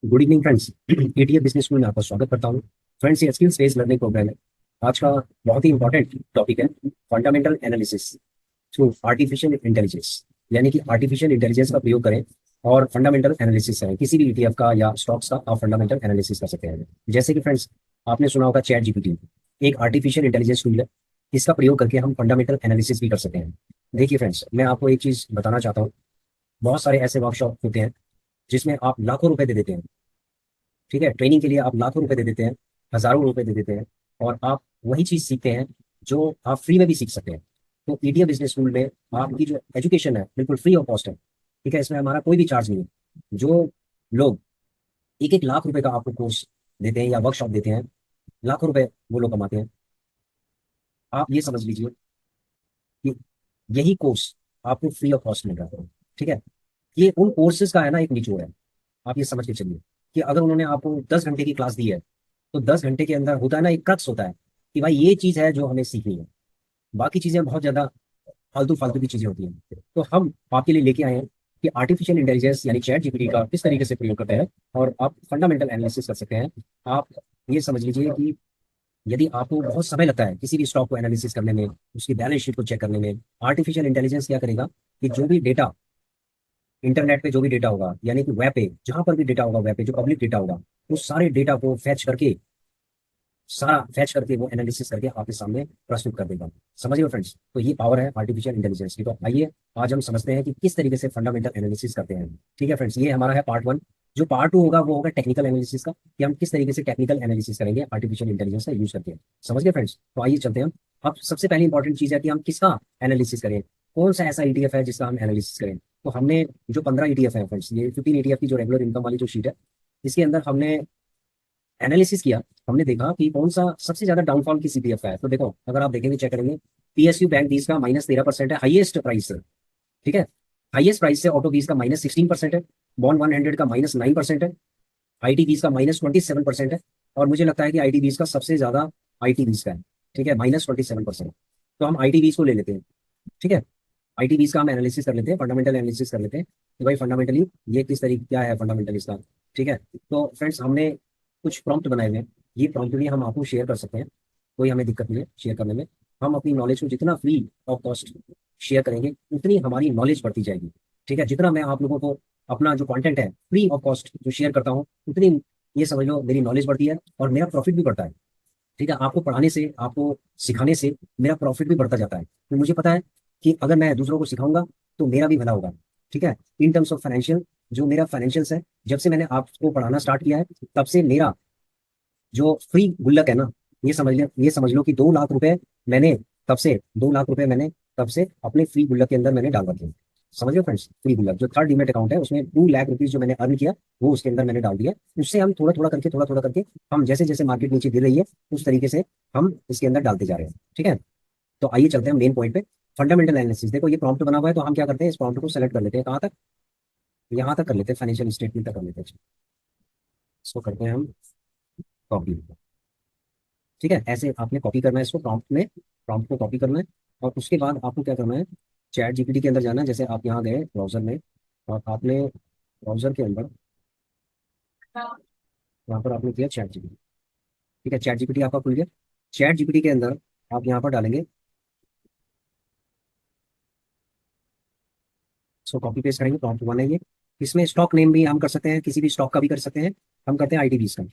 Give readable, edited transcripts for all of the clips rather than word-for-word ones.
Good evening friends. ETF business school में आपका स्वागत करता हूँ। फ्रेंड्स, ये स्किल्स बेस्ड लर्निंग प्रोग्राम है। आज का बहुत ही इंपॉर्टेंट टॉपिक है fundamental analysis through artificial intelligence. यानी कि आर्टिफिशियल इंटेलिजेंस का प्रयोग करें और फंडामेंटल एनालिसिस है किसी भी ईटीएफ का या स्टॉक्स का, आप फंडामेंटल एनालिसिस कर सकते हैं। जैसे कि फ्रेंड्स, आपने सुना होगा चैट जीपीटी एक आर्टिफिशियल इंटेलिजेंस टूल है। इसका प्रयोग करके हम फंडामेंटल एनालिसिस भी कर सकते हैं। देखिए फ्रेंड्स, मैं आपको एक चीज बताना चाहता हूँ। बहुत सारे ऐसे वर्कशॉप होते हैं जिसमें आप लाखों रुपए दे देते हैं। ठीक है, ट्रेनिंग के लिए आप लाखों रुपए दे देते हैं, हजारों रुपए दे देते हैं, और आप वही चीज सीखते हैं जो आप फ्री में भी सीख सकते हैं। तो ईटीएफ बिजनेस स्कूल में आपकी जो एजुकेशन है बिल्कुल फ्री ऑफ कॉस्ट है। ठीक है, इसमें हमारा कोई भी चार्ज नहीं है। जो लोग एक एक लाख रुपए का आपको कोर्स देते हैं या वर्कशॉप देते हैं, लाखों रुपए वो लोग कमाते हैं। आप ये समझ लीजिए कि यही कोर्स आपको फ्री ऑफ कॉस्ट मिल रहा है। ठीक है, ये उन कोर्सेज का है ना एक निचोड़ है। आप ये समझ के चलिए कि अगर उन्होंने आपको 10 घंटे की क्लास दी है, तो 10 घंटे के अंदर होता है ना एक क्रक्स होता है कि भाई ये चीज है जो हमें सीखनी है। बाकी चीजें बहुत ज्यादा फालतू फालतू की चीजें होती हैं। तो हम आपके लिए लेके आए हैं कि आर्टिफिशियल इंटेलिजेंस यानी चैट जीपीटी का किस तरीके से प्रयोग करते हैं और आप फंडामेंटल एनालिसिस कर सकते हैं। आप ये समझ लीजिए कि यदि आपको बहुत समय लगता है किसी भी स्टॉक को एनालिसिस करने में, उसकी बैलेंस शीट को चेक करने में, आर्टिफिशियल इंटेलिजेंस क्या करेगा कि जो भी डेटा इंटरनेट पे, जो भी डेटा होगा, यानी कि वेब पे जहां पर भी डेटा होगा, वेब पे जो पब्लिक डेटा होगा, उस सारे डेटा को फैच करके वो एनालिसिस करके आपके सामने प्रस्तुत कर देगा। समझ लो फ्रेंड्स, तो ये पावर है आर्टिफिशियल इंटेलिजेंस की। तो आइए आज हम समझते हैं कि किस तरीके से फंडामेंटल एनालिसिस करते हैं। ठीक है फ्रेंड्स, ये हमारा है पार्ट वन। जो पार्ट टू होगा वो होगा टेक्निकल एनालिसिस का, कि हम किस तरीके से टेक्निकल एनालिसिस करेंगे आर्टिफिशियल इंटेलिजेंस का यूज करके। समझ गए फ्रेंड्स? तो आइए चलते हैं हम। अब सबसे पहली इंपॉर्टेंट चीज है कि हम किसका एनालिसिस करें, कौन सा ऐसा ईटीएफ है जिसका हम एनालिसिस करें। तो हमने जो 15 ईटीएफ है फ्रेंड्स, ये 15 ईटीएफ की जो रेगुलर इनकम वाली जो शीट है, इसके अंदर हमने एनालिसिस किया। हमने देखा कि कौन सा सबसे ज्यादा डाउनफॉल की सीपीएफ का है। तो देखो, अगर आप देखेंगे, चेक करेंगे, पीएसयू बैंक 20 का -13% है, हाईएस्ट प्राइस है। ठीक है, हाईएस्ट प्राइस से ऑटो 20 का -16% है, बॉन्ड 100 का -9% है, आईटी 20 का -27% है, और मुझे लगता है कि आईटी 20 का सबसे ज्यादा आईटी 20 का है। ठीक है, -27%। तो हम आईटी 20 को ले लेते हैं। ठीक है, आईटी 20 का हम एनालिसिस कर लेते हैं, फंडामेंटल एनालिसिस कर लेते हैं कि भाई फंडामेंटली ये किस तरीके क्या है फंडामेंटल इसका। ठीक है, तो फ्रेंड्स हमने कुछ प्रॉम्प्ट बनाए हुए हैं। ये प्रॉम्प्ट भी हम आपको शेयर कर सकते हैं, कोई हमें दिक्कत नहीं है शेयर करने में। हम अपनी नॉलेज को जितना फ्री ऑफ कॉस्ट शेयर करेंगे, उतनी हमारी नॉलेज बढ़ती जाएगी। ठीक है, जितना मैं आप लोगों को अपना जो कंटेंट है फ्री ऑफ कॉस्ट जो शेयर करता हूँ, उतनी ये समझ लो मेरी नॉलेज बढ़ती है और मेरा प्रॉफिट भी बढ़ता है। ठीक है, आपको पढ़ाने से, आपको सिखाने से मेरा प्रॉफिट भी बढ़ता जाता है। तो मुझे पता है कि अगर मैं दूसरों को सिखाऊंगा तो मेरा भी भला होगा। ठीक है, इन टर्म्स ऑफ फाइनेंशियल, जो मेरा फाइनेंशियल्स है, जब से मैंने आपको पढ़ाना स्टार्ट किया है, तब से मेरा जो फ्री गुल्लक है ना, ये समझ लो कि 2 लाख रुपए मैंने मैंने तब से अपने फ्री गुल्लक के अंदर मैंने डाल रखे हैं। समझ लो फ्रेंड्स, फ्री गुल्लक जो थर्ड डीमेट अकाउंट है, उसमें 2 लाख रुपीज जो मैंने अर्न किया, वो उसके अंदर मैंने डाल दिया। उससे हम थोड़ा थोड़ा करके हम जैसे जैसे मार्केट नीचे गिर रही है, उस तरीके से हम इसके अंदर डालते जा रहे हैं। ठीक है, तो आइए चलते हैं मेन पॉइंट पे, फंडामेंटल एनालिसिस। देखो, ये प्रॉम्प्ट बना हुआ है, तो हम क्या करते हैं, इस प्रॉम्प्ट को सेलेक्ट कर लेते हैं। कहाँ तक? यहाँ तक कर लेते हैं, फाइनेंशियल स्टेटमेंट तक कर लेते हैं। इसको करते हैं हम कॉपी। ठीक है, ऐसे आपने कॉपी करना है इसको, प्रॉम्प्ट को कॉपी करना है। और उसके बाद आपको क्या करना है, चैट जीपीटी के अंदर जाना है। जैसे आप यहाँ गए ब्राउजर में, और आपने ब्राउजर के अंदर यहाँ पर आपने किया चैट जीपीटी। ठीक है, चैट जीपीटी आपका खुल गया। चैट जीपीटी के अंदर आप यहाँ पर डालेंगे, इसको कॉपी पेस्ट करेंगे, प्रॉम्प्ट वन है ये। इसमें स्टॉक नेम भी हम कर सकते हैं, किसी भी स्टॉक का भी कर सकते हैं। हम करते हैं आईटीबीज का।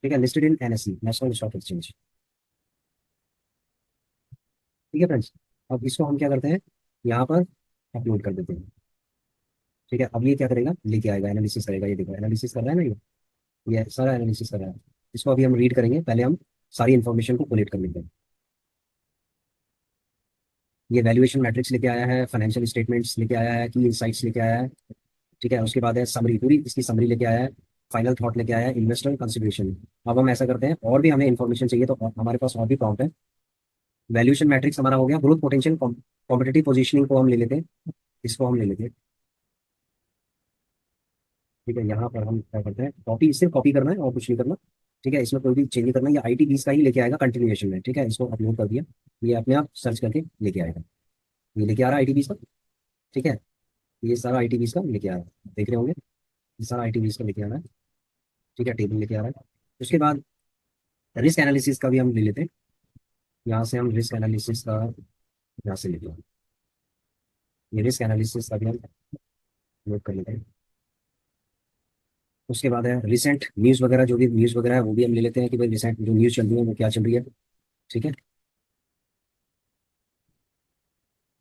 ठीक है, listed in NSC, national stock exchange. ठीक है फ्रेंड्स, अब इसको हम क्या करते हैं, यहाँ पर अपलोड कर देते हैं। ठीक है, अब ये क्या करेगा, लेके आएगा, एनालिसिस करेगा। ये देखो, एनालिसिस कर रहा है ना ये सारा एनालिसिस कर रहा है। इसको अभी हम रीड करेंगे, पहले हम सारी इन्फॉर्मेशन को कलेक्ट कर लेते हैं। ये वैल्यूएशन मैट्रिक्स लेके आया है, फाइनेंशियल स्टेटमेंट्स लेके आया है, की इनसाइट्स लेके आया है। ठीक है, उसके बाद है समरी, पूरी इसकी समरी लेके आया है। फाइनल थॉट लेके आया है, इन्वेस्टर कंसिडरेशन। अब हम ऐसा करते हैं, और भी हमें इन्फॉर्मेशन चाहिए, तो हमारे पास और भी प्रॉम्प्ट है। वैल्यूएशन मैट्रिक्स हमारा हो गया, ग्रोथ पोटेंशियल, कॉम्पिटिटिव पोजीशनिंग को हम ले लेते हैं, इसको हम ले लेते हैं। ठीक है, यहाँ पर हम क्या करते हैं, कॉपी, सिर्फ कॉपी करना है और कुछ नहीं करना। ठीक है, इसमें कोई भी चेंज नहीं करना। ये आईटी 20 का ही लेके आएगा कंटिन्यूएशन में। ठीक है, इसको अपलोड कर दिया, ये अपने आप सर्च करके लेके आएगा। ये लेके आ रहा है आईटी 20 का। ठीक है, ये सारा आईटीवीज का लेके आ रहा है, देख रहे होंगे, ये सारा आईटीवीज का लेके आ रहा है। ठीक है, टेबल लेके आ रहा है। उसके बाद रिस्क एनालिसिस का भी हम ले लेते हैं। यहाँ से हम रिस्क एनालिसिस का यहाँ से लेते हैं, ये रिस्क एनालिसिस का भी हम नोट कर लेते हैं। उसके बाद है रिसेंट न्यूज़ वगैरह, जो भी न्यूज़ वगैरह है वो भी हम ले लेते हैं कि भाई रिसेंट जो न्यूज़ चल रही है वो क्या चल रही है। ठीक है,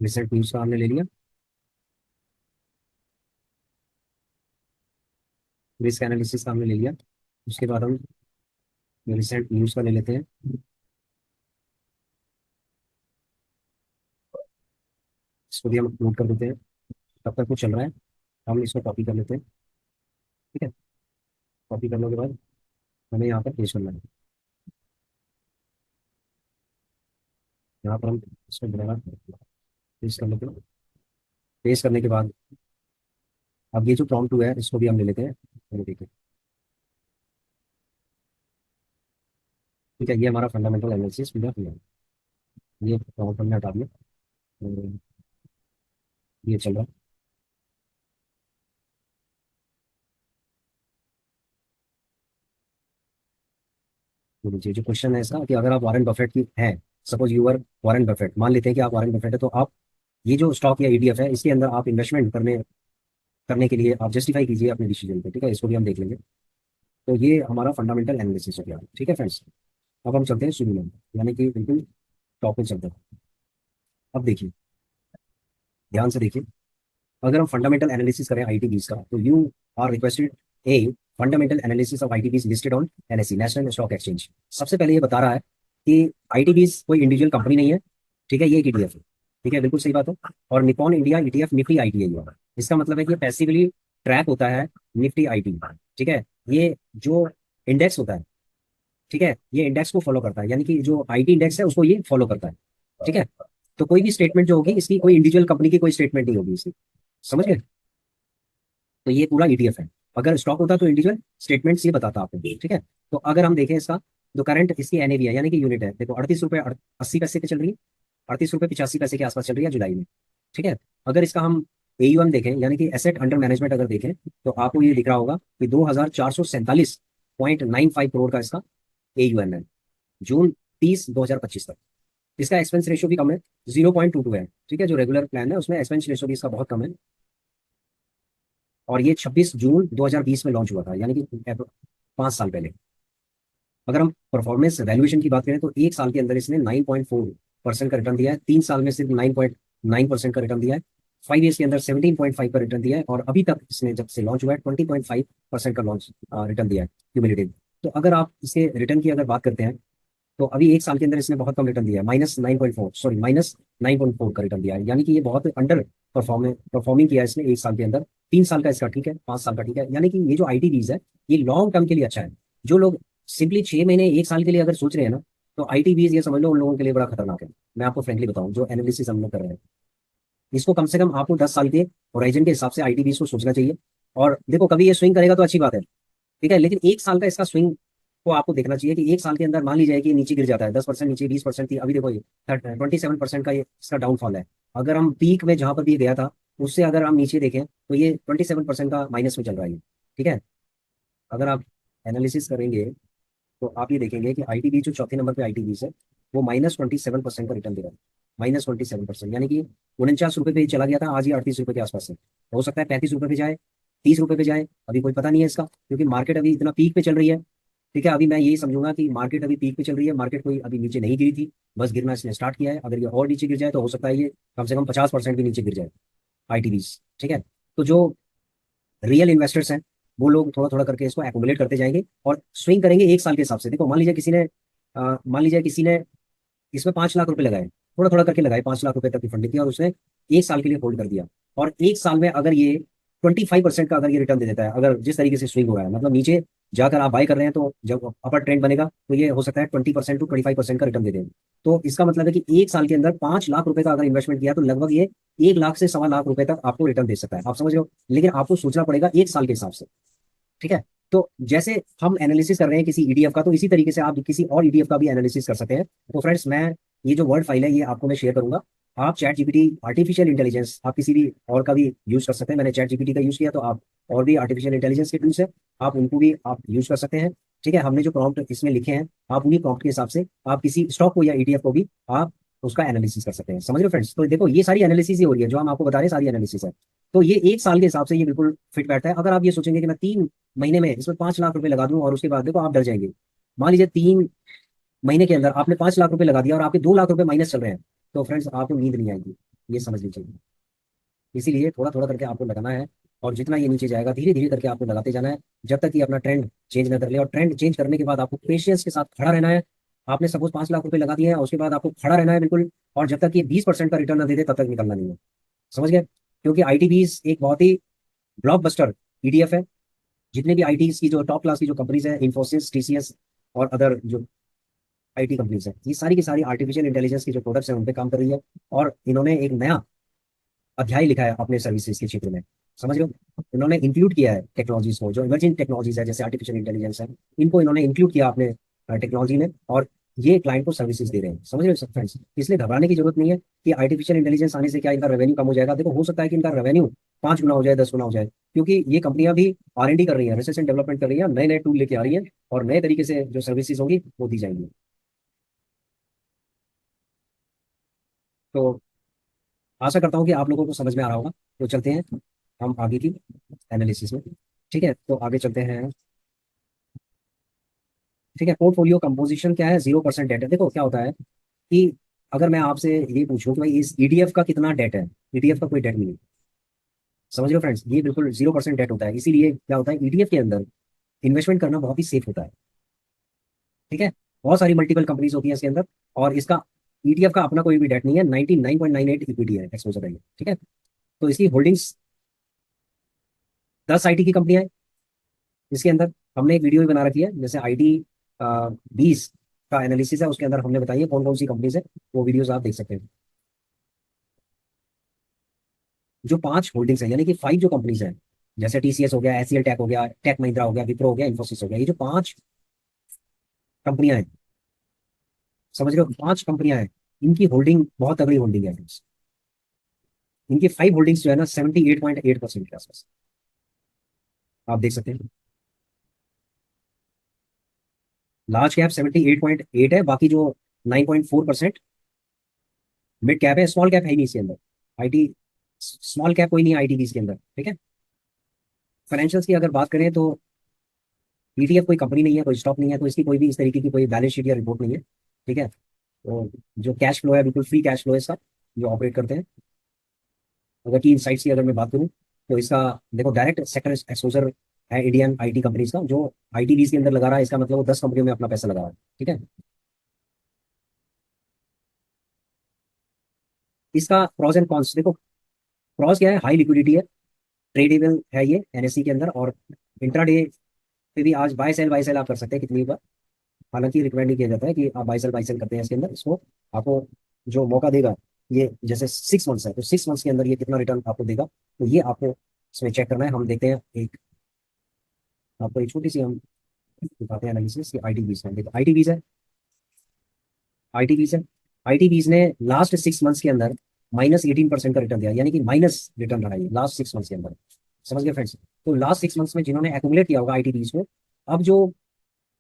रिसेंट न्यूज़ का हमने ले लिया। रिस्क एनालिसिस का हमने ले लिया। उसके बाद हम रिसेंट न्यूज़ का ले लेते हैं। इसको भी हम नोट कर देते हैं। तब तक वो चल रहा है, हम इसको कॉपी कर लेते हैं। ठीक है, कॉपी करने के बाद हमें यहाँ पर पेस्ट करना है। यहाँ पर हम इसको दोबारा पेस्ट कर लेते हैं। पेस्ट करने के बाद अब ये जो प्रॉम्प्ट हुआ है इसको भी हम ले लेते हैं। चलो ठीक है। ठीक है, ये हमारा फंडामेंटल एनालिसिस पूरा हुआ है। ये प्रॉम्प्ट हमने हटा दिया। और ये चल रहा है। तो नीचे जो क्वेश्चन है इसका कि अगर आप वॉरेन बफेट की हैं, suppose you are Warren Buffett, मान लेते हैं कि आप वॉरेन बफेट है, तो आप ये जो स्टॉक या ईडीएफ है इसके अंदर आप इन्वेस्टमेंट करने करने के लिए आप जस्टिफाई कीजिए अपने डिसीजन को। ठीक है, इसको भी हम देख लेंगे। तो ये हमारा फंडामेंटल एनालिसिस हो गया। ठीक है फ्रेंड्स, अब हम चलते हैं शुरू में, यानी कि बिल्कुल टॉप में चलते हैं। अब देखिए, ध्यान से देखिए, अगर हम फंडामेंटल एनालिसिस करें आईटीबीज का, तो you are requested a fundamental analysis of ITBs listed on NSE, national stock exchange. सबसे पहले ये बता रहा है कि आईटीबीज कोई इंडिविजुअल कंपनी नहीं है। ठीक है, ये एक ईटीएफ है। ठीक है, बिल्कुल सही बात है। और Nippon India ETF Nifty IT है ये। इसका मतलब है कि ये पैसिवली ट्रैक होता है निफ्टी आईटी। ठीक है, ये जो इंडेक्स होता है, ठीक है, ये इंडेक्स को फॉलो करता है, यानी कि जो आईटी इंडेक्स है उसको ये फॉलो करता है। ठीक है, तो कोई भी स्टेटमेंट जो होगी इसकी, कोई इंडिविजुअल कंपनी की कोई स्टेटमेंट नहीं होगी इसकी। समझ गए? तो ये पूरा ईटीएफ है। अगर स्टॉक होता तो इंडिविजुअल स्टेटमेंट्स ये बताता आपको। ठीक है, तो अगर हम देखें इसका, जो करंट इसकी एनएवी है यानी कि यूनिट है, देखो 38 रुपये 80 पैसे पे चल रही है। 38 रुपये 85 पैसे के आसपास चल रही है जुलाई में। ठीक है, अगर इसका हम एयूएम देखें, यानी कि एसेट अंडर मैनेजमेंट अगर देखें, तो आपको ये दिख रहा होगा कि 2447.95 करोड़ का इसका एयूएम है, जून 30 2025 तक। इसका एक्सपेंस रेशियो भी कम है, 0.22 है। ठीक है, जो रेगुलर प्लान है उसमें एक्सपेंस रेशियो भी इसका बहुत कम है। और ये 26 जून 2020 में लॉन्च हुआ था, यानी कि 5 साल पहले। अगर हम परफॉर्मेंस वैल्यूएशन की बात करें, तो एक साल के अंदर इसने 9.4% का रिटर्न दिया है। 3 साल में सिर्फ 9.9% का रिटर्न दिया है। 5 ईयर्स के अंदर 17.5 का रिटर्न दिया है। और अभी तक इसने जब से लॉन्च हुआ है 20.5% का लॉन्च रिटर्न दिया है क्यूमुलेटिव। तो अगर आप इसके रिटर्न की अगर बात करते हैं, तो अभी एक साल के अंदर इसने बहुत कम रिटर्न दिया है, -9.4 का रिटर्न दिया है, यानी कि ये बहुत अंडर परफॉर्मिंग किया है इसने एक साल के अंदर। 3 साल का इसका ठीक है, 5 साल का ठीक है, यानी कि ये जो आईटीवीज है ये लॉन्ग टर्म के लिए अच्छा है। जो लोग सिंपली 6 महीने एक साल के लिए अगर सोच रहे हैं ना, तो आईटीवीज ये समझ लो उन लोगों के लिए बड़ा खतरनाक है। मैं आपको फ्रेंकली बताऊं, जो एनालिसिस हम लोग कर रहे हैं, इसको कम से कम आपको 10 साल के होराइजन के हिसाब से आईटीवीज को सोचना चाहिए। और देखो, कभी ये स्विंग करेगा तो अच्छी बात है, ठीक है, लेकिन एक साल का इसका स्विंग को आपको देखना चाहिए कि एक साल के अंदर मान लीजिए कि ये नीचे गिर जाता है 10% नीचे, 20% थी, अभी देखो ये 27% का ये इसका डाउनफॉल है। अगर हम पीक में जहां पर भी ये गया था उससे अगर हम नीचे देखें, तो ये 27% का माइनस में चल रहा है ये। ठीक है, अगर आप एनालिसिस करेंगे तो आप ये देखेंगे कि आईटीबी जो चौथे नंबर पे आईटीबी है, वो -27% का रिटर्न दे रहा है। -27%, यानी कि 49 रुपये पे चला गया था, आज ये 38 रुपये के आसपास है। हो सकता है 35 रुपये पे जाए, 30 रुपये पे जाए, अभी कोई पता नहीं है इसका, क्योंकि मार्केट अभी इतना पीक पे चल रही है। ठीक है, अभी मैं यही समझूंगा कि मार्केट अभी पीक पे चल रही है, मार्केट कोई अभी नीचे नहीं गिरी थी, बस गिरना इसने स्टार्ट किया है। अगर ये और नीचे गिर जाए तो हो सकता है ये कम से कम 50% भी नीचे गिर जाए आईटीबीज। ठीक है, तो जो रियल इन्वेस्टर्स हैं वो लोग थोड़ा थोड़ा करके इसको एक्यूमुलेट करते जाएंगे और स्विंग करेंगे एक साल के हिसाब से। देखो, मान लीजिए किसी ने इसमें 5 लाख रुपए लगाए, थोड़ा थोड़ा करके लगाए, 5 लाख रुपए तक की फंडिंग की, और उसने एक साल के लिए होल्ड कर दिया। और एक साल में अगर ये 25% का अगर ये रिटर्न दे देता है, अगर जिस तरीके से स्विंग हो रहा है, मतलब नीचे जाकर आप बाय कर रहे हैं, तो जब अपर ट्रेंड बनेगा तो ये हो सकता है 20% to 25% का रिटर्न दे दें। तो इसका मतलब है कि एक साल के अंदर 5 लाख रुपए का अगर इन्वेस्टमेंट किया तो लगभग ये 1 लाख से 1.25 लाख रुपए तक आपको रिटर्न दे सकता है। आप समझ रहे हो, लेकिन आपको सोचना पड़ेगा एक साल के हिसाब से। ठीक है, तो जैसे हम एनालिसिस कर रहे हैं किसी ईडीएफ का, तो इसी तरीके से आप किसी और ईडीएफ का भी एनालिसिस कर सकते हैं। तो फ्रेंड्स, मैं ये जो वर्ड फाइल है ये आपको मैं शेयर करूंगा, आप चैट जीपीटी आर्टिफिशियल इंटेलिजेंस आप किसी भी और का भी यूज कर सकते हैं। मैंने चैट जीपीटी का यूज किया, तो आप और भी आर्टिफिशियल इंटेलिजेंस के टूल्स है, आप उनको भी आप यूज कर सकते हैं। ठीक है, हमने जो प्रॉम्प्ट इसमें लिखे हैं, आप उन्हीं प्रॉम्प्ट के हिसाब से आप किसी स्टॉक को या ईटीएफ को भी आप उसका एनालिसिस कर सकते हैं। समझ रहे हो फ्रेंड्स? तो देखो ये सारी एनालिसिस ही हो रही है, जो हम आपको बता रहे हैं सारी एनालिसिस है। तो ये एक साल के हिसाब से ये बिल्कुल फिट बैठता है। अगर आप ये सोचेंगे कि मैं 3 महीने में इसमें 5 लाख रुपए लगा दूं और उसके बाद देखो आप डर जाएंगे। मान लीजिए 3 महीने के अंदर आपने 5 लाख रुपए लगा दिया और आपके 2 लाख रुपए माइनस चल रहे हैं, तो फ्रेंड्स आपको नींद नहीं आएगी, ये समझ लीजिए। इसीलिए थोड़ा थोड़ा करके आपको लगाना है, और जितना ये नीचे जाएगा धीरे धीरे करके आपको लगाते जाना है, जब तक कि अपना ट्रेंड चेंज ना कर ले। और ट्रेंड चेंज करने के बाद आपको पेशेंस के साथ खड़ा रहना है। आपने सपोज 5 लाख रुपए लगा दिए हैं, उसके बाद आपको खड़ा रहना है बिल्कुल, और जब तक ये 20% का रिटर्न ना दे दे तब तक निकलना नहीं है। समझ गए? क्योंकि आईटीबीज एक बहुत ही ब्लॉकबस्टर ईडीएफ है। जितने भी आईटी की जो टॉप क्लास की जो कंपनीज है, इंफोसिस, टीसीएस और अदर जो आईटी कंपनीज है, ये सारी की सारी आर्टिफिशियल इंटेलिजेंस की जो प्रोडक्ट्स हैं उन पे काम कर रही है। और इन्होंने एक नया अध्याय लिखा है अपने सर्विसेज के क्षेत्र में। समझ रहे हो? इन्होंने इंक्लूड किया है टेक्नोलॉजीज को, जो इमर्जिंग टेक्नोलॉजीज है जैसे आर्टिफिशियल इंटेलिजेंस है, इनको इन्होंने इंक्लूड किया अपने टेक्नोलॉजी में, और ये क्लाइंट को सर्विसेज दे रहे हैं। समझ रहे हो फ्रेंड्स? इसलिए घबराने की जरूरत नहीं है कि आर्टिफिशियल इंटेलिजेंस आने से क्या इनका रेवेन्यू कम हो जाएगा। देखो हो सकता है कि इनका रेवेन्यू 5 गुना हो जाए, 10 गुना हो जाए, क्योंकि ये कंपनियां भी आर&डी कर रही है, रिसर्च एंड डेवलपमेंट कर रही है, नए नए टूल लेके आ रही है, और नए तरीके से जो सर्विसेज होगी वो दी जाएंगी। तो आशा करता हूँ कि आप लोगों को समझ में आ रहा होगा। तो चलते हैं हम आगे की एनालिसिस में। ठीक है, तो आगे चलते हैं। ठीक है, पोर्टफोलियो कंपोजिशन क्या है? 0% डेट है। देखो क्या होता है कि अगर मैं आपसे ये पूछूं कि भाई इस ईडीएफ का कितना डेट है, ईडीएफ का कोई डेट नहीं है। समझ रहे हो फ्रेंड्स? ये बिल्कुल 0% डेट होता है। इसीलिए क्या होता है, ईडीएफ के अंदर इन्वेस्टमेंट करना बहुत ही सेफ होता है। ठीक है, बहुत सारी मल्टीपल कंपनीज होती है इसके अंदर, और इसका ईटीएफ का अपना कोई भी डेट नहीं है। 99.98 इक्विटी है, एक्सपोजर है ये। ठीक है, तो इसकी होल्डिंग्स 10 आईटी की कंपनियां हैं इसके अंदर। हमने एक वीडियो भी बना रखी है, जैसे आईटी 20 का एनालिसिस है, उसके अंदर हमने बताई है कौन कौन सी कंपनीज है, वो वीडियोस आप देख सकते हैं। जो 5 होल्डिंग्स है, यानी कि 5 जो कंपनीज है, जैसे टीसीएस हो गया, एचसीएल टेक हो गया, टेक महिंद्रा हो गया, विप्रो हो गया, इन्फोसिस हो गया, ये जो 5 कंपनियां हैं, समझ रहे हो, 5 कंपनियां हैं, इनकी होल्डिंग बहुत तगड़ी होल्डिंग है फ्रेंड्स। इनकी 5 होल्डिंग्स जो है ना 78.8% के आसपास, आप देख सकते हैं। लार्ज कैप 78.8 है, बाकी जो 9.4% मिड कैप है। स्मॉल कैप है ही नहीं इसके अंदर, आईटी स्मॉल कैप कोई नहीं है आईटी की इसके अंदर। ठीक है, फाइनेंशियल्स की अगर बात करें तो ईटीएफ कोई कंपनी नहीं है, कोई स्टॉक नहीं है, तो इसकी कोई भी इस तरीके की कोई बैलेंस शीट या रिपोर्ट नहीं है। ठीक है, तो जो कैश फ्लो है बिल्कुल फ्री कैश फ्लो है इसका, जो ऑपरेट करते हैं। अगर की इनसाइट्स की अगर मैं बात करूं, तो इसका देखो डायरेक्ट सेक्टर एक्सपोजर है इंडियन आईटी कंपनीज का, जो आईटी बीज के अंदर लगा रहा है, इसका मतलब वो 10 कंपनियों में अपना पैसा लगा रहा है। ठीक है, इसका प्रॉस एंड कॉन्स देखो। प्रॉस क्या है? हाई लिक्विडिटी है, ट्रेडेबल है ये एनएससी के अंदर, और इंट्राडे पे भी आज बाय सेल आप कर सकते हैं कितनी बार। हालांकि रिकमेंड नहीं किया जाता है कि आप बाय सेल करते हैं इसके अंदर। इसको आपको जो मौका देगा, ये जैसे 6 मंथ्स है, तो 6 मंथ्स के अंदर ये कितना रिटर्न आपको देगा, तो ये आपको इसमें चेक करना है। हम देखते हैं एक, आपको एक छोटी सी हम दिखाते हैं एनालिसिस की आईटी बीज में। देखो आईटी बीज है, आईटी बीज है, आईटी बीज ने लास्ट 6 मंथ्स के अंदर -18% का रिटर्न दिया, यानी कि माइनस रिटर्न रहा है लास्ट 6 मंथ्स के अंदर। समझ गए फ्रेंड्स? तो लास्ट 6 मंथ्स में जिन्होंने एक्यूमुलेट किया होगा आईटी बीज को, अब जो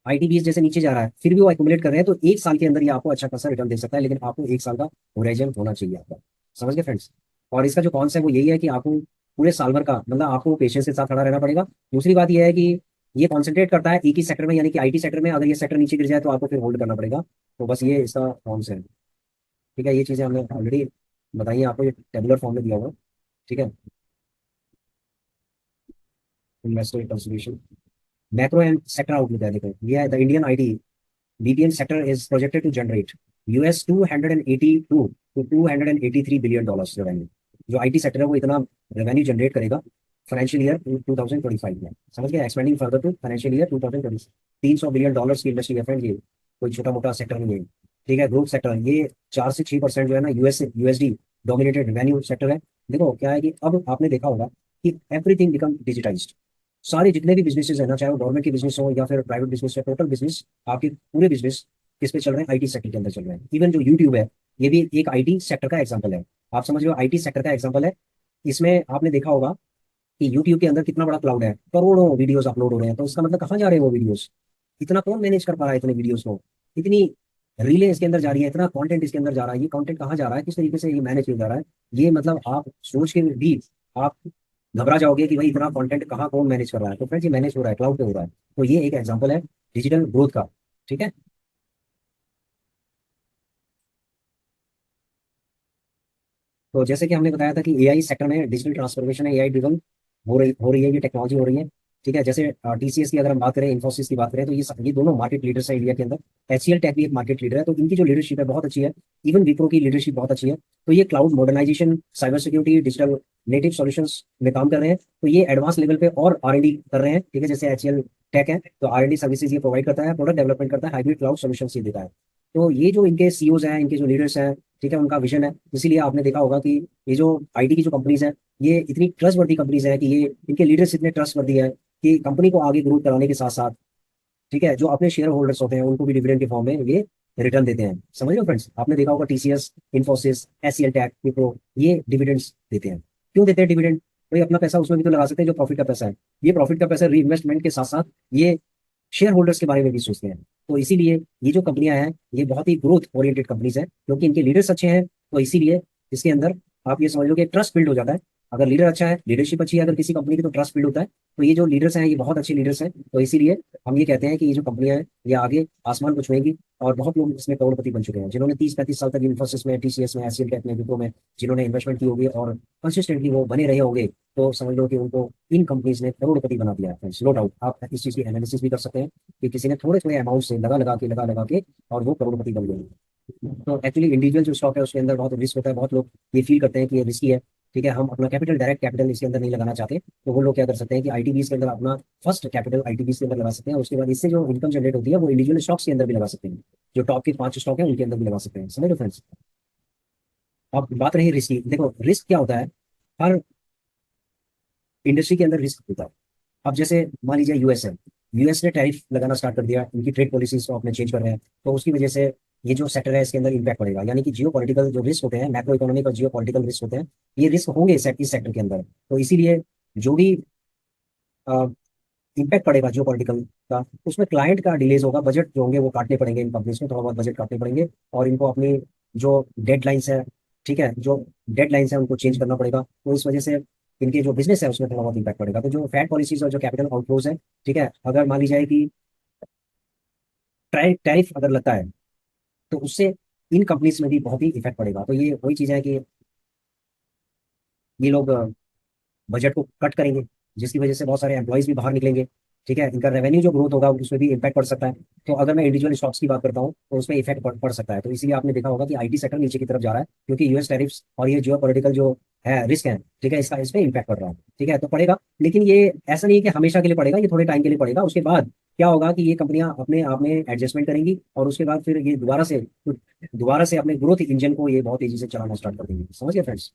आईटीबीएस जैसे नीचे जा रहा है फिर भी वो एक्यूमुलेट कर रहे हैं, तो एक साल के अंदर ये आपको अच्छा खासा रिटर्न दे सकता है, लेकिन आपको एक साल का होराइजन होना चाहिए आपका। समझ गए फ्रेंड्स? और इसका जो कॉन्स है वो यही है कि आपको पूरे साल भर का मतलब आपको पेशेंस के साथ खड़ा रहना पड़ेगा। दूसरी बात यह है कि ये कॉन्सेंट्रेट करता है एक ही सेक्टर में, यानी कि आईटी सेक्टर में। अगर ये सेक्टर नीचे गिर जाए तो आपको फिर होल्ड करना पड़ेगा। तो बस ये इसका कॉन्स है। ठीक है, ये चीज़ें हमने ऑलरेडी बताई हैं आपको, ये टेबुलर फॉर्म में दिया हुआ है। ठीक है, investor consideration, macro and sector outlook है। देखो ये है the Indian IT BPM sector is projected to generate US 282 to $283 billion revenue. जो आईटी सेक्टर है वो इतना रेवेन्यू जनरेट करेगा फाइनेंशियल ईयर 2025 में। समझ गए? Expanding further to financial year 2020। $300 billion की इंडस्ट्री है फ्रेंड, ये कोई छोटा मोटा सेक्टर नहीं है। ठीक है, ग्रोथ सेक्टर ये 4 से 6% जो है ना यूएसडी डोमिनेटेड रेवेन्यू सेक्टर है। देखो क्या है कि अब आपने देखा होगा कि एवरीथिंग बिकम डिजिटाइज्ड। सारे जितने भी बिजनेसेस है ना, चाहे वो गवर्नमेंट के बिजनेस हो या फिर प्राइवेट बिजनेस है, टोटल बिजनेस आपके पूरे बिजनेस किस पे चल रहे हैं? आईटी सेक्टर के अंदर चल रहे हैं। इवन जो यूट्यूब है, ये भी एक आईटी सेक्टर का एग्जांपल है। आप समझ रहे हो, आईटी सेक्टर का एग्जांपल है। इसमें आपने देखा होगा कि यूट्यूब के अंदर कितना बड़ा क्लाउड है, करोड़ों वीडियोस अपलोड हो रहे हैं, तो इसका मतलब कहाँ जा रहे हैं वो वीडियोस? इतना कौन मैनेज कर पा रहा है इतने वीडियोस को? इतनी रीलें इसके अंदर जा रही है, इतना कंटेंट इसके अंदर जा रहा है, ये कंटेंट कहाँ जा रहा है, किस तरीके से ये मैनेज किया जा रहा है? ये मतलब आप सोच के भी आप घबरा जाओगे कि भाई इतना कंटेंट कहाँ कौन मैनेज कर रहा है। तो फ्रेंड्स ये मैनेज हो रहा है, क्लाउड पे हो रहा है। तो ये एक एग्जांपल है डिजिटल ग्रोथ का। ठीक है। तो जैसे कि हमने बताया था कि एआई सेक्टर में डिजिटल ट्रांसफॉर्मेशन है, एआई ड्रिवन हो रही है, ये टेक्नोलॉजी हो रही है। ठीक है। जैसे टीसीएस की अगर हम बात करें, इन्फोसिस की बात करें, तो ये दोनों मार्केट लीडर्स है इंडिया के अंदर। एचसीएल टेक भी एक मार्केट लीडर है, तो इनकी जो लीडरशिप है बहुत अच्छी है। इवन विप्रो की लीडरशिप बहुत अच्छी है। तो ये cloud modernisation, cyber security, digital native solutions में काम कर रहे हैं। तो ये एडवांस लेवल पे और आर&डी कर रहे हैं। ठीक है। जैसे एचसीएल टेक है तो आर&डी सर्विसेज ये प्रोवाइड करता है, प्रोडक्ट डेवलपमेंट करता है, हाइब्रिड क्लाउड सॉल्यूशन ये देता है। तो ये जो इनके सीईओज हैं, इनके जो लीडर्स हैं, ठीक है, उनका विजन है। इसीलिए आपने देखा होगा कि ये जो आईटी की जो कंपनीज है, ये इतनी ट्रस्टवर्दी कंपनीज है कि ये इनके लीडर्स इतने ट्रस्टवर्दी है कि कंपनी को आगे ग्रो कराने के साथ साथ, ठीक है, जो अपने शेयर होल्डर्स होते हैं उनको भी डिविडेंड के फॉर्म में ये रिटर्न देते हैं। समझ रहे हो फ्रेंड्स? आपने देखा होगा TCS, Infosys, HCL tech, Wipro, ये डिविडेंड्स देते हैं। क्यों देते हैं डिविडेंड? भाई अपना पैसा उसमें भी तो लगा सकते हैं जो प्रॉफिट का पैसा है। ये प्रॉफिट का पैसा री इन्वेस्टमेंट के साथ साथ ये शेयर होल्डर्स के बारे में भी सोचते हैं। तो इसीलिए ये जो कंपनियां हैं ये बहुत ही ग्रोथ ओरिएंटेड कंपनीज हैं, क्योंकि इनके लीडर्स अच्छे हैं। तो इसीलिए इसके अंदर आप ये समझ लो कि ट्रस्ट बिल्ड हो जाता है। अगर लीडर अच्छा है, लीडरशिप अच्छी है अगर किसी कंपनी की, तो ट्रस्ट बिल्ड होता है। तो ये जो लीडर्स हैं ये बहुत अच्छे लीडर्स हैं। तो इसीलिए हम ये कहते हैं कि ये जो कंपनियां हैं ये आगे आसमान को छुएंगी। और बहुत लोग इसमें करोड़पति बन चुके हैं, जिन्होंने 30-35 साल तक इन्फोसिस में, टीसीएस में, एचसीएल टेक में, विप्रो में जिन्होंने इन्वेस्टमेंट की होगी और कंसिस्टेंटली वो बने रहे होंगे, तो समझ लो कि उनको इन कंपनीज ने करोड़पति बना दिया है। नो डाउट आप इस चीज की एनालिसिस भी कर सकते हैं कि किसी ने थोड़े थोड़े अमाउंट से लगा लगा के और वो करोड़पति बन गए। तो एक्चुअली इंडिविजुअल जो स्टॉक है उसके अंदर बहुत रिस्क होता है। बहुत लोग ये फील करते हैं कि ये रिस्की है। ठीक है। हम अपना कैपिटल, डायरेक्ट कैपिटल इसके अंदर नहीं लगाना चाहते, तो वो लोग क्या कर सकते हैं कि आईटीबीज के अंदर अपना फर्स्ट कैपिटल आईटीबीज के अंदर लगा सकते हैं। उसके बाद इससे जो इनकम जनरेट होती है वो इंडिविजुअल स्टॉक्स के अंदर भी लगा सकते हैं। जो टॉप के 5 स्टॉक है उनके अंदर भी लगा सकते हैं। समझ लो फ्रेंड्स। अब बात रही रिस्क की। देखो रिस्क क्या होता है, हर इंडस्ट्री के अंदर रिस्क होता है। अब जैसे मान लीजिए यूएस है, यूएस ने टैरिफ लगाना स्टार्ट कर दिया, इनकी ट्रेड पॉलिसीज को अपने चेंज कर रहे हैं। तो उसकी वजह से ये जो सेक्टर है इसके अंदर इम्पैक्ट पड़ेगा। यानी कि जियो पॉलिटिकल जो रिस्क होते हैं, मैक्रो इकोनॉमिक और जियो पॉलिटिकल रिस्क होते हैं, ये रिस्क होंगे इस सेक्टर के अंदर। तो इसीलिए जो भी इम्पैक्ट पड़ेगा जियो पॉलिटिकल का, उसमें क्लाइंट का डिलेज होगा, बजट जो होंगे वो काटने पड़ेंगे इन कंपनीज में, थोड़ा बहुत बजट काटने पड़ेंगे। और इनको अपनी जो डेडलाइंस है, ठीक है, जो डेडलाइंस है उनको चेंज करना पड़ेगा। तो इस वजह से इनके जो बिजनेस है उसमें थोड़ा बहुत इम्पैक्ट पड़ेगा। तो जो फैट पॉलिसीज और जो कैपिटल आउटफ्लोज है, ठीक है, अगर मान ली जाए कि टैरिफ अगर लगता है तो उससे इन कंपनीज में भी बहुत ही इफेक्ट पड़ेगा। तो ये वही चीज है कि ये लोग बजट को कट करेंगे, जिसकी वजह से बहुत सारे एम्प्लॉयज भी बाहर निकलेंगे। ठीक है। इनका रेवेन्यू जो ग्रोथ होगा उसमें भी इम्पैक्ट पड़ सकता है। तो अगर मैं इंडिविजुअल स्टॉक्स की बात करता हूँ तो उसमें इफेक्ट पड़ सकता है। तो इसीलिए आपने देखा होगा कि आईटी सेक्टर नीचे की तरफ जा रहा है, क्योंकि यूएस टैरिफ्स और ये जियो पॉलिटिकल जो है रिस्क है, ठीक है, इसका इस पे इम्पैक्ट पड़ रहा है। ठीक है। तो पड़ेगा, लेकिन ये ऐसा नहीं है कि हमेशा के लिए पड़ेगा, ये थोड़े टाइम के लिए पड़ेगा। उसके बाद क्या होगा कि ये कंपनियां अपने आप में एडजस्टमेंट करेंगी और उसके बाद फिर ये दोबारा से अपने ग्रोथ इंजन को ये बहुत तेजी से चलाना स्टार्ट कर देंगे। समझ गए फ्रेंड्स?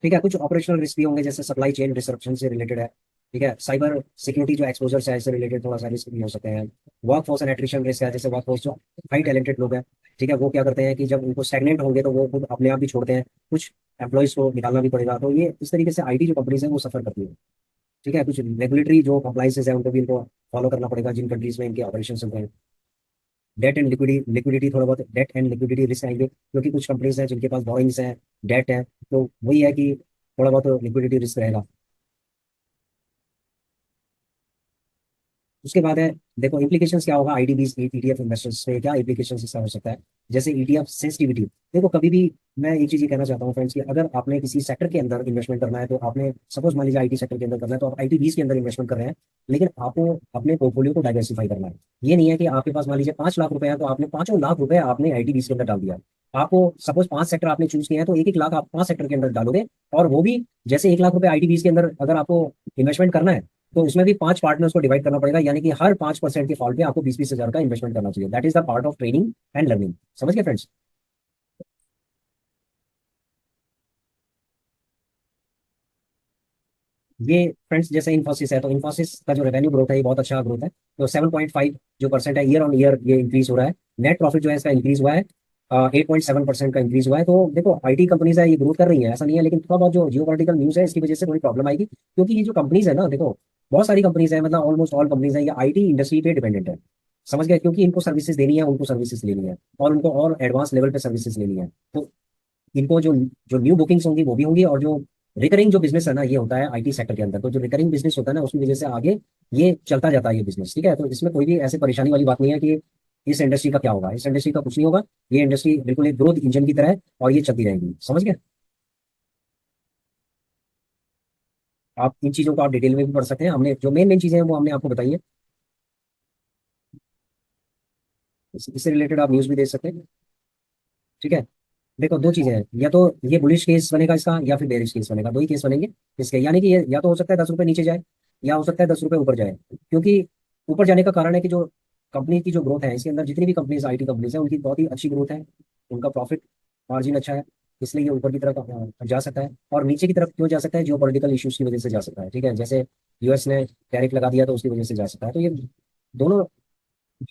ठीक है। कुछ ऑपरेशनल रिस्क भी होंगे, जैसे सप्लाई चेन डिसरप्शन से रिलेटेड है। ठीक है। साइबर सिक्योरिटी जो एक्सपोजर है इससे रिलेटेड थोड़ा सा रिस्क भी हो सकते हैं। Work force and attrition risk है, जैसे वर्क फोर्स जो हाई टैलेंटेड लोग हैं, ठीक है, वो क्या करते हैं कि जब उनको स्टैग्नेंट होंगे तो वो खुद अपने आप भी छोड़ते हैं। कुछ एम्प्लॉयज को निकालना भी पड़ेगा। तो ये इस तरीके से आईटी जो कंपनीज है वो सफर करती है। ठीक है। कुछ रेगुलेटरी जो कंप्लाइंसेस है उनको भी इनको फॉलो करना पड़ेगा जिन कंट्रीज में इनके ऑपरेशन चलते हैं। डेट एंड लिक्विडिटी थोड़ा बहुत डेट एंड लिक्विडिटी रिस्क आएंगे, क्योंकि कुछ कंपनीज हैं जिनके पास बोरिंग्स हैं, डेट है, तो वही है कि थोड़ा बहुत लिक्विडिटी रिस्क रहेगा। उसके बाद है, देखो इम्प्लीकेशंस क्या होगा आईडीबीज ईटीएफ इन्वेस्टर्स पे, क्या इम्प्लीकेशंस इसका हो सकता है। जैसे ईटीएफ सेंसिटिविटी। देखो कभी भी मैं एक चीज ये कहना चाहता हूँ फ्रेंड्स कि अगर आपने किसी सेक्टर के अंदर इन्वेस्टमेंट करना है, तो आपने सपोज मान लीजिए आईटी सेक्टर के अंदर करना है, तो आप आईटीबीज के अंदर इन्वेस्टमेंट कर रहे हैं, लेकिन आपको अपने पोर्टफोलियो को डाइवर्सिफाई करना है। ये नहीं है कि आपके पास मान लीजिए 5 लाख रुपए है तो आपने 5 लाख रुपए आपने आईटीबीज के अंदर डाल दिया। आपको सपोज 5 सेक्टर आपने चूज किए हैं, तो 1-1 लाख आप 5 सेक्टर के अंदर डालोगे। और वो भी जैसे 1 लाख रुपए आईटीबीज के अंदर अगर आपको इन्वेस्टमेंट करना है, तो उसमें भी 5 पार्टनर्स को डिवाइड करना पड़ेगा। यानी कि हर 5% के फॉल पे आपको 20-20 हजार का इन्वेस्टमेंट करना चाहिए। That is the part of training and learning. समझ गए फ्रेंड्स? ये फ्रेंड्स जैसे इन्फोसिस है, तो इन्फोसिस का जो रेवेन्यू ग्रोथ है ये बहुत अच्छा ग्रोथ है। तो 7.5 जो परसेंट है ईयर ऑन ईयर ये इंक्रीज हो रहा है। नेट प्रॉफिट जो है इसका इंक्रीज हुआ है, 8.7% का इंक्रीज हुआ है। तो देखो आईटी कंपनीज है ये ग्रोथ कर रही है, ऐसा नहीं है, लेकिन थोड़ा बहुत जो जियोपॉलिटिकल न्यूज़ है इसकी वजह से थोड़ी प्रॉब्लम आएगी, क्योंकि ये जो कंपनीज है ना, देखो बहुत सारी कंपनीज है, मतलब ऑलमोस्ट ऑल कंपनीज है, ये आईटी इंडस्ट्री पे डिपेंडेंट है। समझ गए, क्योंकि इनको सर्विसेज देनी है, उनको सर्विसेज लेनी है, और उनको और एडवांस लेवल पे सर्विसेज लेनी है। तो इनको जो जो न्यू बुकिंग्स होंगी वो भी होंगी, और जो रिकरिंग जो बिजनेस है ना ये होता है आईटी सेक्टर के अंदर। तो जो रिकरिंग बिजनेस होता है ना उसकी वजह से आगे ये चलता जाता है ये बिजनेस, ठीक है। तो इसमें कोई भी ऐसे परेशानी वाली बात नहीं है कि इस इंडस्ट्री का क्या होगा, इस इंडस्ट्री का कुछ नहीं होगा। ये इंडस्ट्री बिल्कुल एक ग्रोथ इंजन की तरह है, और ये चलती रहेगी, समझ गए। आप इन चीजों को आप डिटेल में भी पढ़ सकते हैं, हमने जो मेन मेन चीजें हैं वो हमने आपको बताई है। इससे रिलेटेड आप न्यूज भी देख सकते हैं, ठीक है। देखो दो चीजें हैं, या तो ये बुलिश केस बनेगा इसका, या फिर बेरिश केस बनेगा, दो ही केस बनेंगे इसके। यानी कि ये या तो हो सकता है 10 रुपए नीचे जाए, या हो सकता है 10 रुपए ऊपर जाए। क्योंकि ऊपर जाने का कारण है कि जो कंपनी की जो ग्रोथ है इसके अंदर, जितनी भी कंपनीज आईटी कंपनीज है उनकी बहुत ही अच्छी ग्रोथ है, उनका प्रॉफिट मार्जिन अच्छा है, इसलिए ये ऊपर की तरफ जा सकता है। और नीचे की तरफ क्यों जा सकता है, जियो पॉलिटिकल इशूज की वजह से जा सकता है, ठीक है। जैसे यूएस ने टैरिफ लगा दिया तो उसकी वजह से जा सकता है। तो ये दोनों,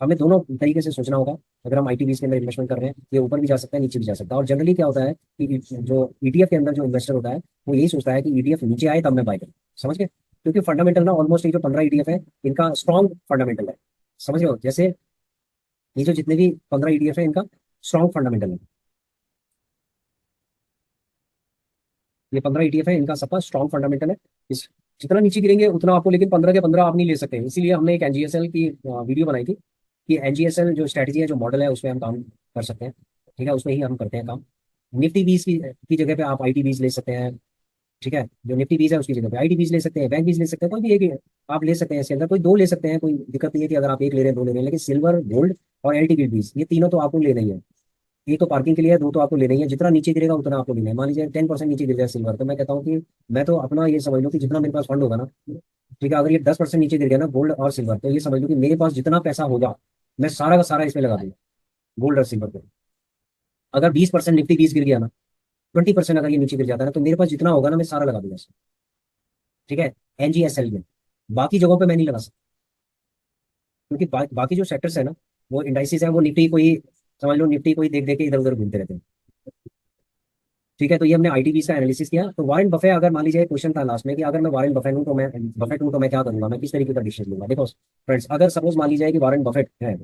हमें दोनों तरीके से सोचना होगा। अगर हम आईटी बीज के अंदर इन्वेस्टमेंट कर रहे हैं, ये ऊपर भी जा सकता है नीचे भी जा सकता है। और जनरली क्या होता है कि जो ईटीएफ के अंदर जो इन्वेस्टर होता है वो यही सोचता है कि ईटीएफ नीचे आए तब मैं बाय करूँ, समझ गए। क्योंकि फंडामेंटल ना ऑलमोस्ट ये जो 15 ईटीएफ है इनका स्ट्रॉन्ग फंडामेंटल है, समझ रहे हो। जैसे ये जो जितने भी 15 ईटीएफ है इनका स्ट्रॉन्ग फंडामेंटल है। ये 15 ईटीएफ है, इनका सबका स्ट्रॉन्ग फंडामेंटल है। इस जितना नीचे गिरेंगे उतना आपको, लेकिन 15 के 15 आप नहीं ले सकते। इसीलिए हमने एक एनजीएसएल की वीडियो बनाई थी कि एनजीएसएल जो स्ट्रेटजी है, जो मॉडल है, उसमें हम काम कर सकते हैं, ठीक है। उसमें ही हम करते हैं काम। निफ्टी बीस की जगह पे आप आईटी बीस ले सकते हैं, ठीक है। जो निफ्टी बीस है उसकी जगह पे आईटी बीस ले सकते हैं, बैंक बीस ले सकते हैं, कोई भी एक आप ले सकते हैं। इसके अंदर कोई दो ले सकते हैं, कोई दिक्कत नहीं है कि अगर आप एक ले रहे हैं दो ले रहे हैं। लेकिन सिल्वर, गोल्ड और एलटीवी बीस, ये तीनों तो आपको लेना ही है। एक तो पार्किंग के लिए है, दो तो आपको लेना ही है। जितना नीचे गिरेगा उतना आपको लेना है। मान लीजिए 10% नीचे गिर जाए सिल्वर, तो मैं कहता हूँ कि मैं तो अपना ये समझ लो कि जितना मेरे पास फंड होगा ना, ठीक है, अगर ये 10% नीचे गिर गया ना गोल्ड और सिल्वर, तो ये समझ लो कि मेरे पास जितना पैसा होगा मैं सारा का सारा इसमें लगा दूंगा, गोल्ड और सिल्वर पे। अगर 20% निफ्टी बीस गिर गया ना, 20% अगर ये नीचे गिर जाता है ना, तो मेरे पास जितना होगा ना मैं सारा लगा दूंगा इसमें, ठीक है। एनजीएसएल में, बाकी जगहों पे मैं नहीं लगा सकता, क्योंकि बाकी जो सेक्टर्स है ना, वो इंडाइसिस है, वो निफ्टी को ही समझ लो, निफ्टी को ही देख देख के इधर उधर घूमते रहते हैं, ठीक है। तो ये हमने आईटीबीज का एनालिसिस किया। तो वारेन बफे, अगर मान लीजिए क्वेश्चन था लास्ट में कि अगर मैं वारेन बफेट हूं तो मैं क्या करूंगा, मैं किस तरीके का डिसीजन लूंगा। देखो फ्रेंड्स, अगर सपोज मान लीजिए कि वारेन बफेट है,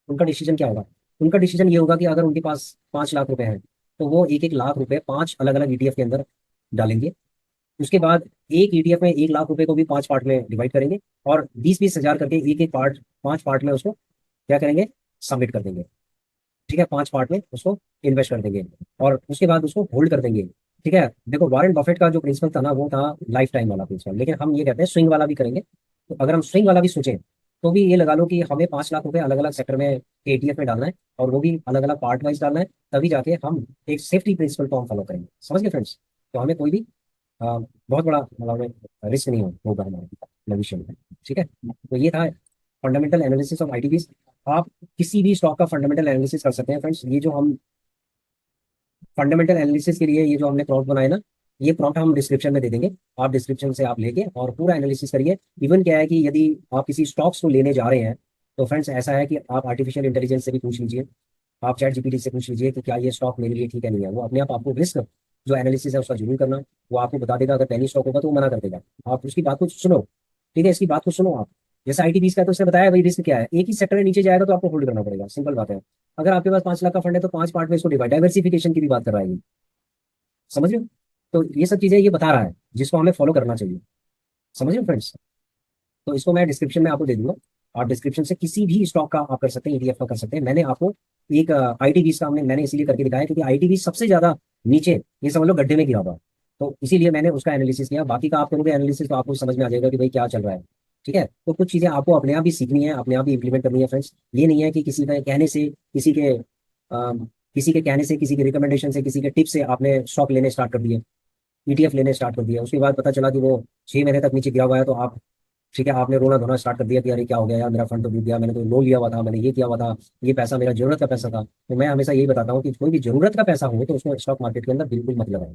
उनका डिसीजन क्या होगा। उनका डिसीजन ये होगा कि अगर उनके पास 5 लाख रुपए हैं, तो वो एक एक लाख रुपए 5 अलग अलग ईटीएफ के अंदर डालेंगे। उसके बाद एक ईटीएफ में 1 लाख रुपए को भी 5 पार्ट में डिवाइड करेंगे, और 20-20 हजार करके एक एक पार्ट, 5 पार्ट में उसको क्या करेंगे, सबमिट कर देंगे, ठीक है। 5 पार्ट में उसको इन्वेस्ट कर देंगे, और उसके बाद उसको होल्ड कर देंगे, ठीक है। देखो वॉरेन बफेट का जो प्रिंसिपल था ना वो था लाइफ टाइम वाला प्रिंसिपल, लेकिन हम ये कहते हैं स्विंग वाला भी करेंगे। तो अगर हम स्विंग वाला भी सोचें, तो भी ये लगा लो कि हमें 5 लाख रुपए अलग अलग सेक्टर में एटीएफ में डालना है, और वो भी अलग अलग पार्ट वाइज डालना है, तभी जाके हम एक सेफ्टी प्रिंसिपल को हम फॉलो करेंगे, समझ गए फ्रेंड्स। तो हमें कोई भी बहुत बड़ा मतलब रिस्क नहीं होगा हमारे भविष्य में, ठीक है। तो ये था फंडामेंटल एनालिसिस ऑफ आईटीबीज। आप किसी भी स्टॉक का फंडामेंटल एनालिसिस कर सकते हैं फ्रेंड्स। ये जो हम फंडामेंटल एनालिसिस के लिए ये जो हमने प्रॉम्प्ट बनाए ना, ये प्रॉम्प्ट हम डिस्क्रिप्शन में दे देंगे। आप डिस्क्रिप्शन से आप लेके और पूरा एनालिसिस करिए। इवन क्या है कि यदि आप किसी स्टॉक्स को लेने जा रहे हैं, तो फ्रेंड्स ऐसा है कि आप आर्टिफिशियल इंटेलिजेंस से भी पूछ लीजिए, आप चैट जीपीटी से पूछ लीजिए कि क्या ये स्टॉक मेरे लिए ठीक है नहीं है। वो अपने आप आपको रिस्क जो एनालिसिस है उसका जरूर करना, वो आपको बता देगा। अगर पहली स्टॉक होगा तो वो मना कर देगा, आप उसकी बात को सुनो, ठीक है। इसकी बात को सुनो आप। जैसे आईटी बीस का है तो उसने बताया भाई रिस्क क्या है, एक ही सेक्टर में नीचे जाएगा तो आपको होल्ड करना पड़ेगा, सिंपल बात है। अगर आपके पास 5 लाख का फंड है तो 5 पार्ट में इसको डिवाइड, डाइवर्सिफिकेशन की भी बात कर रहा है ये, समझ रहे हो। तो ये सब चीजें ये बता रहा है जिसको हमें फॉलो करना चाहिए, समझ रहे हो फ्रेंड्स। तो इसको मैं डिस्क्रिप्शन में आपको दे दूंगा। आप डिस्क्रिप्शन से किसी भी स्टॉक का आप कर सकते हैं, ईटीएफ का कर सकते हैं। मैंने आपको एक आईटीबीज का मैंने इसीलिए करके दिखाया क्योंकि आईटीबीज सबसे ज्यादा नीचे, ये समझ लो गड्ढे में गिरा हुआ है। तो इसीलिए मैंने उसका एनालिसिस किया। बाकी का आप करोगे एनालिसिस तो आपको समझ में आ जाएगा कि भाई क्या चल रहा है, ठीक है। तो कुछ चीजें आपको अपने आप ही सीखनी है, अपने आप ही इंप्लीमेंट करनी है फ्रेंड्स। ये नहीं है कि किसी के कहने से, किसी के कहने से, किसी के रिकमेंडेशन से, किसी के टिप से आपने स्टॉक लेने स्टार्ट कर दिए, ईटीएफ लेने स्टार्ट कर दिया। उसके बाद पता चला कि वो 6 महीने तक नीचे गिरा हुआ है, तो आप, ठीक है, आपने रोना धोना स्टार्ट कर दिया कि अरे क्या हो गया यार, मेरा फंड तो डूब गया, मैंने तो लोन लिया हुआ था, मैंने ये किया हुआ था, ये पैसा मेरा जरूरत का पैसा था। तो मैं हमेशा यही बताता हूँ कि कोई भी जरूरत का पैसा हो तो उसको स्टॉक मार्केट के अंदर बिल्कुल मत लगाएं,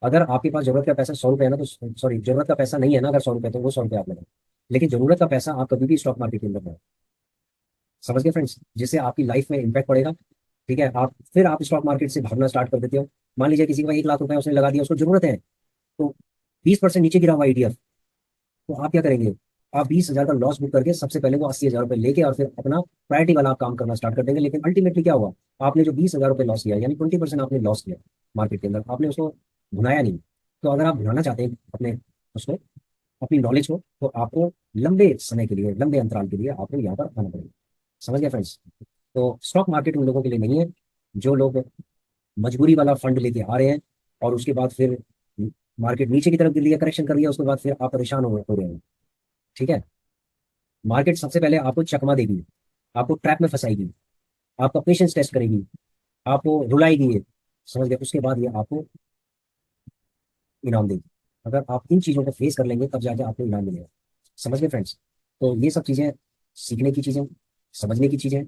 अगर आपके पास जरूरत का पैसा 100 रुपये है ना, तो सॉरी, जरूरत का पैसा नहीं है ना अगर 100 रुपये, तो वो 100 रुपये आप लगाए। लेकिन जरूरत का पैसा आप कभी भी स्टॉक मार्केट के अंदर लगाए। समझ गए फ्रेंड्स, जिससे आपकी लाइफ में इंपैक्ट पड़ेगा। ठीक है, आप फिर आप स्टॉक मार्केट से भागना स्टार्ट कर देते हो। मान लीजिए किसी का 1 लाख रुपए उसने लगा दिया, उसको जरूरत है, तो 20% नीचे गिरा हुआ ETF, तो आप क्या करेंगे? आप 20,000 का लॉस बुक करके सबसे पहले वो 80,000 रुपये लेके और फिर अपना प्रायोरिटी वाला आप काम करना स्टार्ट कर देंगे। लेकिन अल्टीमेटली क्या हुआ? आपने जो 20,000 रुपये लॉस किया, यानी 20% आपने लॉस किया मार्केट के अंदर, आपने उसको भुनाया नहीं। तो अगर आप भुनाना चाहते हैं अपने उसको, अपनी नॉलेज को, तो आपको लंबे समय के लिए, लंबे अंतराल के लिए आपको यहाँ पर आना पड़ेगा। समझ गए फ्रेंड्स? तो स्टॉक मार्केट उन लोगों के लिए नहीं है जो लोग मजबूरी वाला फंड लेके आ रहे हैं और उसके बाद फिर मार्केट नीचे की तरफ गिर लिया, करेक्शन कर लिया, उसके बाद फिर आप परेशान हो रहे हैं। ठीक है, मार्केट सबसे पहले आपको चकमा देगी, आपको ट्रैप में फंसाएगी, आपका पेशेंस टेस्ट करेगी, आपको रुलाएगी ये। समझ गए? उसके बाद ये आपको इनाम देगी। अगर आप इन चीज़ों को फेस कर लेंगे तब जाके आपको इनाम मिलेगा। समझ गए फ्रेंड्स? तो ये सब चीज़ें सीखने की चीज़ें, समझने की चीज़ें,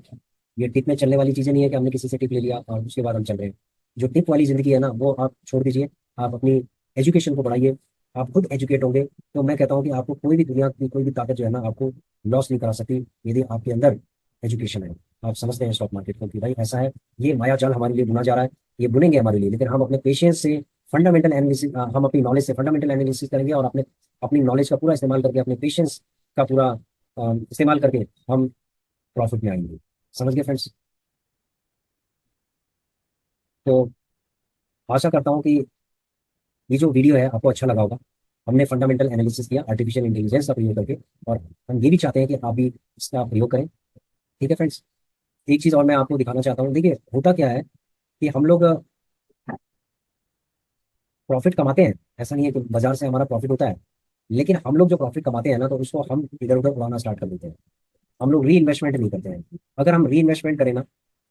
ये टिप में चलने वाली चीज़ें नहीं है कि हमने किसी से टिप ले लिया और उसके बाद हम चल रहे हैं। जो टिप वाली ज़िंदगी है ना, वो आप छोड़ दीजिए। आप अपनी एजुकेशन को बढ़ाइए, आप खुद एजुकेट होंगे तो मैं कहता हूँ कि आपको कोई भी दुनिया की कोई भी ताकत जो है ना, आपको लॉस नहीं करा सकती यदि आपके अंदर एजुकेशन है। आप समझते हैं स्टॉक मार्केट को कि भाई ऐसा है, ये माया जाल हमारे लिए बुना जा रहा है, ये बुनेंगे हमारे लिए, लेकिन हम अपने पेशेंस से, फंडामेंटल एनालिसिस, हम अपनी नॉलेज से फंडामेंटल एनालिसिस करेंगे और अपने अपनी नॉलेज का पूरा इस्तेमाल करके, अपने पेशेंस का पूरा इस्तेमाल करके हम प्रॉफिट में आएंगे। समझ गए फ्रेंड्स? तो आशा करता हूँ कि ये जो वीडियो है आपको अच्छा लगा होगा। हमने फंडामेंटल एनालिसिस किया आर्टिफिशियल इंटेलिजेंस का प्रयोग करके, और हम ये भी चाहते हैं कि आप भी इसका प्रयोग करें। ठीक है फ्रेंड्स, एक चीज़ और मैं आपको दिखाना चाहता हूँ। देखिए होता क्या है कि हम लोग प्रॉफिट कमाते हैं, ऐसा नहीं है कि बाजार से हमारा प्रॉफिट होता है, लेकिन हम लोग जो प्रॉफिट कमाते हैं ना, तो उसको हम इधर उधर उड़ाना स्टार्ट कर देते हैं। हम लोग री इन्वेस्टमेंट नहीं करते हैं। अगर हम री इन्वेस्टमेंट करें ना,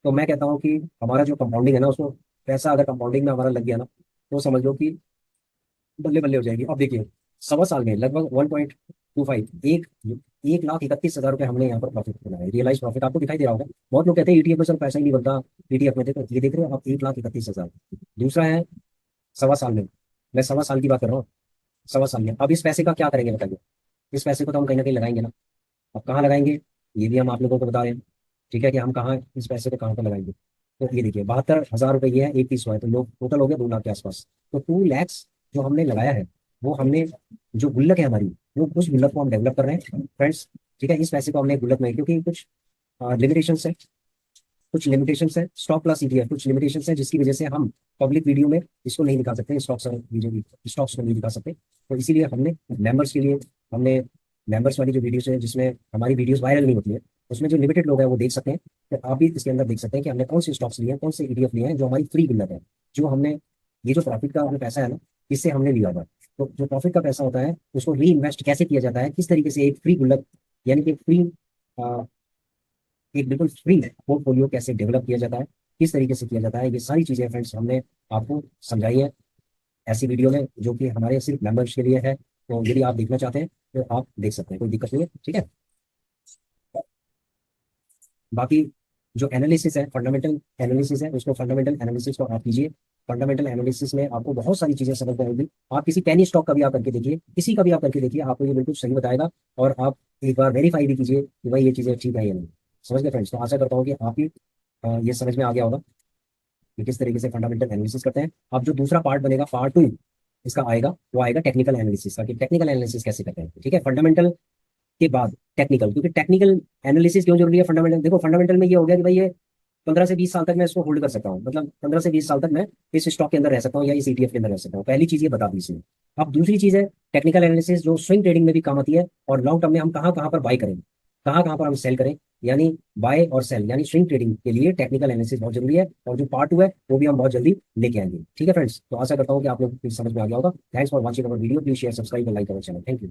तो मैं कहता हूँ कि हमारा जो कंपाउंडिंग है ना, उसको, पैसा अगर कंपाउंडिंग में हमारा लग गया ना, तो समझ लो कि बल्ले बल्ले हो जाएगी। अब देखिए 1.25 साल में लगभग 1.25, 1,31,000 रुपये हमने यहाँ पर प्रॉफिट बनाया, रियलाइज प्रॉफिट आपको दिखाई दे रहा होगा। बहुत लोग कहते हैं ETF में सर पैसा ही नहीं बनता, ETF में देखो, ये देख रहे हो आप, 1,31,000। दूसरा है 1.25 साल में, मैं 1.25 साल की बात कर रहा हूँ, 1.25 साल में। अब इस पैसे का क्या करेंगे बताइए? इस पैसे को तो हम कहीं ना कहीं लगाएंगे ना। अब कहाँ लगाएंगे, ये भी हम आप लोगों को बता रहे हैं। ठीक है, कि हम कहाँ इस पैसे को कहाँ पर लगाएंगे। तो ये देखिए 72,000 रुपये ये है, 31 है, तो लोग टोटल हो गया 2 लाख के आसपास। तो 2 लैक्स जो हमने लगाया है, वो हमने, जो गुल्लक है हमारी, वो उस गुल्लक को हम डेवलप कर रहे हैं फ्रेंड्स। ठीक है, इस पैसे को हमने गुल्लक में, क्योंकि कुछ लिमिटेशंस है, कुछ लिमिटेशंस है, स्टॉक प्लस ETF कुछ लिमिटेशंस है, जिसकी वजह से हम पब्लिक वीडियो में इसको नहीं दिखा सकते, स्टॉक्स स्टॉक्स को नहीं दिखा सकते। तो इसीलिए हमने मेंबर्स के लिए, हमने मेंबर्स वाली जो वीडियोस है जिसमें हमारी वीडियोस वायरल नहीं होती है, उसमें जो लिमिटेड लोग हैं वो देख सकते हैं। तो आप भी इसके अंदर देख सकते हैं कि हमने कौन से स्टॉक्स लिए हैं, कौन से ETF लिए हैं, जो हमारी फ्री गुल्लक है, जो हमने, ये जो प्रॉफिट का हमें पैसा है ना, इससे हमने लिया हुआ है। तो जो प्रॉफिट का पैसा होता है उसको री इन्वेस्ट कैसे किया जाता है, किस तरीके से एक फ्री गुल्लक, यानी कि फ्री, एक बिल्कुल फ्री पोर्टफोलियो कैसे डेवलप किया जाता है, किस तरीके से किया जाता है, ये सारी चीजें फ्रेंड्स हमने आपको समझाई है ऐसी वीडियो में, जो कि हमारे सिर्फ मेंबर्स के लिए है। तो यदि आप देखना चाहते हैं तो आप देख सकते हैं, कोई दिक्कत नहीं है। ठीक है, बाकी जो एनालिसिस है, फंडामेंटल एनालिसिस है, उसको फंडामेंटल एनालिसिस को आप कीजिए। फंडामेंटल एनालिसिस में आपको बहुत सारी चीजें समझ में आएगी। आप किसी पेनी स्टॉक का भी आप करके देखिए, किसी का भी आप करके देखिए, आपको ये बिल्कुल सही बताएगा। और आप एक बार वेरीफाई भी कीजिए कि भाई ये चीजें ठीक है या नहीं। समझ गए फ्रेंड्स? तो आशा करता हूँ कि आप ही ये समझ में आ गया होगा कि किस तरीके से फंडामेंटल एनालिसिस करते हैं। अब जो दूसरा पार्ट बनेगा, पार्ट 2 इसका आएगा, वो आएगा टेक्निकल एनालिसिस का, कि टेक्निकल एनालिसिस कैसे करते हैं। ठीक है, फंडामेंटल के बाद टेक्निकल, क्योंकि टेक्निकल एनालिसिस क्यों जरूरी है? फंडामेंटल देखो, फंडामेंटल में ये हो गया कि भाई ये 15 से 20 साल तक मैं इसको होल्ड कर सकता हूँ, मतलब 15 से 20 साल तक मैं इस स्टॉक के अंदर रह सकता हूँ या इस ETF के अंदर रह सकता हूँ। पहली चीज ये बता दी इसमें। अब दूसरी चीज है टेक्निकल एनालिसिस, जो स्विंग ट्रेडिंग में भी काम आती है, और लॉन्ग टर्म में हम कहाँ कहाँ पर बाय करें, कहाँ कहाँ पर हम सेल करें, यानी बाय और सेल, यानी स्विंग ट्रेडिंग के लिए टेक्निकल एनालिसिस बहुत जरूरी है। और जो पार्ट 2 है वो भी हम बहुत जल्दी लेके आएंगे। ठीक है फ्रेंड्स, तो आशा करता हूँ कि आप लोग को समझ में आ गया होगा। Thanks for watching our video, please share, subscribe और like our channel. Thank you.